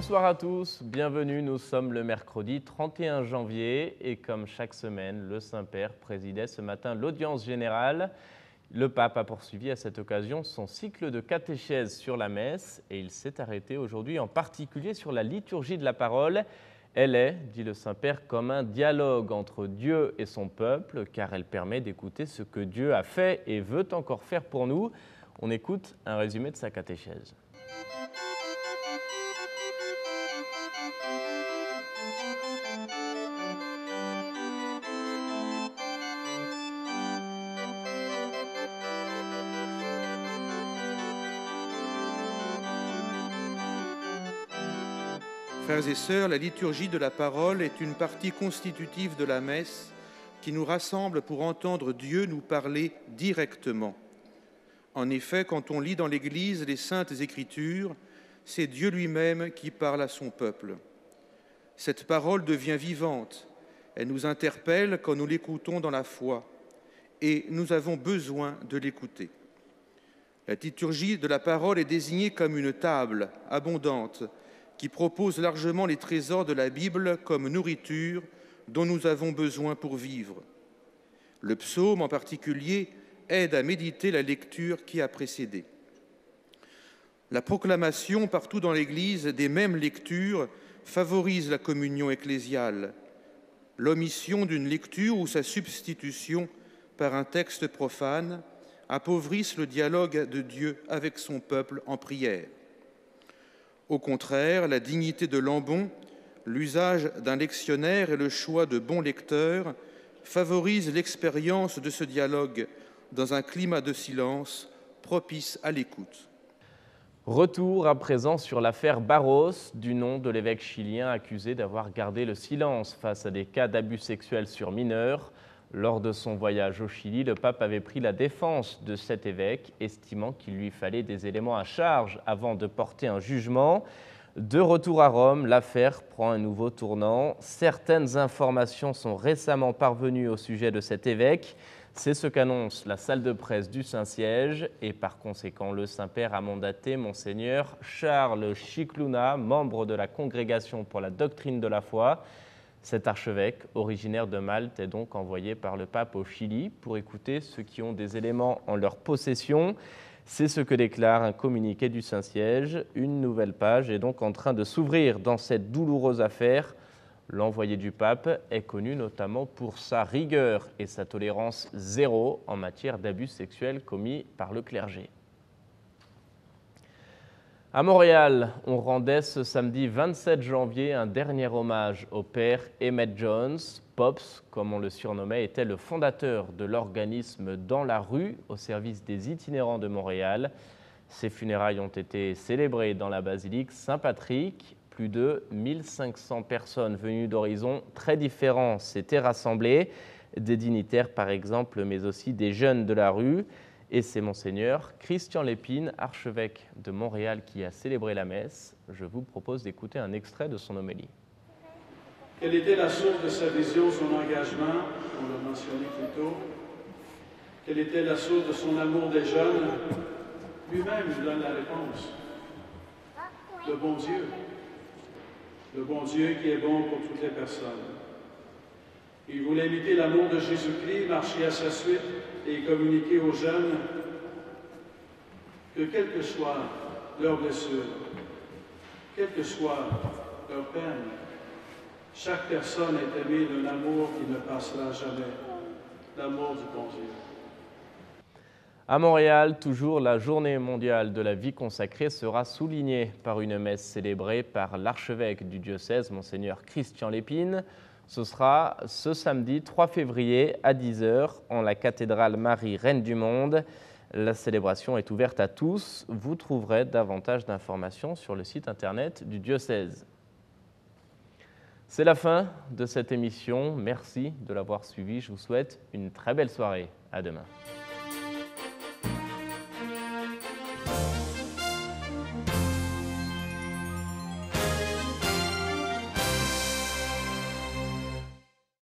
Bonsoir à tous, bienvenue, nous sommes le mercredi 31 janvier et comme chaque semaine, le Saint-Père présidait ce matin l'audience générale. Le pape a poursuivi à cette occasion son cycle de catéchèse sur la messe et il s'est arrêté aujourd'hui en particulier sur la liturgie de la parole. Elle est, dit le Saint-Père, comme un dialogue entre Dieu et son peuple car elle permet d'écouter ce que Dieu a fait et veut encore faire pour nous. On écoute un résumé de sa catéchèse. Frères et sœurs, la liturgie de la parole est une partie constitutive de la messe qui nous rassemble pour entendre Dieu nous parler directement. En effet, quand on lit dans l'Église les Saintes Écritures, c'est Dieu lui-même qui parle à son peuple. Cette parole devient vivante, elle nous interpelle quand nous l'écoutons dans la foi, et nous avons besoin de l'écouter. La liturgie de la parole est désignée comme une table abondante, qui propose largement les trésors de la Bible comme nourriture dont nous avons besoin pour vivre. Le psaume en particulier aide à méditer la lecture qui a précédé. La proclamation partout dans l'Église des mêmes lectures favorise la communion ecclésiale. L'omission d'une lecture ou sa substitution par un texte profane appauvrissent le dialogue de Dieu avec son peuple en prière. Au contraire, la dignité de l'ambon, l'usage d'un lectionnaire et le choix de bons lecteurs favorisent l'expérience de ce dialogue dans un climat de silence propice à l'écoute. Retour à présent sur l'affaire Barros, du nom de l'évêque chilien accusé d'avoir gardé le silence face à des cas d'abus sexuels sur mineurs. Lors de son voyage au Chili, le pape avait pris la défense de cet évêque, estimant qu'il lui fallait des éléments à charge avant de porter un jugement. De retour à Rome, l'affaire prend un nouveau tournant. Certaines informations sont récemment parvenues au sujet de cet évêque. C'est ce qu'annonce la salle de presse du Saint-Siège et par conséquent, le Saint-Père a mandaté Monseigneur Charles Scicluna, membre de la Congrégation pour la doctrine de la foi. Cet archevêque, originaire de Malte, est donc envoyé par le pape au Chili pour écouter ceux qui ont des éléments en leur possession. C'est ce que déclare un communiqué du Saint-Siège. Une nouvelle page est donc en train de s'ouvrir dans cette douloureuse affaire. L'envoyé du pape est connu notamment pour sa rigueur et sa tolérance zéro en matière d'abus sexuels commis par le clergé. À Montréal, on rendait ce samedi 27 janvier un dernier hommage au père Emmett Jones. Pops, comme on le surnommait, était le fondateur de l'organisme Dans la rue au service des itinérants de Montréal. Ses funérailles ont été célébrées dans la basilique Saint-Patrick. Plus de 1500 personnes venues d'horizons très différents s'étaient rassemblées, des dignitaires par exemple, mais aussi des jeunes de la rue. Et c'est Monseigneur Christian Lépine, archevêque de Montréal, qui a célébré la messe. Je vous propose d'écouter un extrait de son homélie. Quelle était la source de sa vision, son engagement, on l'a mentionné plus tôt? Quelle était la source de son amour des jeunes? Lui-même nous donne la réponse. Le bon Dieu. Le bon Dieu qui est bon pour toutes les personnes. Il voulait imiter l'amour de Jésus-Christ, marcher à sa suite et communiquer aux jeunes que quelle que soit leur blessure, quelle que soit leur peine, chaque personne est aimée d'un amour qui ne passera jamais, l'amour du bon Dieu. À Montréal, toujours la journée mondiale de la vie consacrée sera soulignée par une messe célébrée par l'archevêque du diocèse, Monseigneur Christian Lépine. Ce sera ce samedi 3 février à 10h en la cathédrale Marie, Reine du Monde. La célébration est ouverte à tous. Vous trouverez davantage d'informations sur le site internet du diocèse. C'est la fin de cette émission. Merci de l'avoir suivi. Je vous souhaite une très belle soirée. À demain.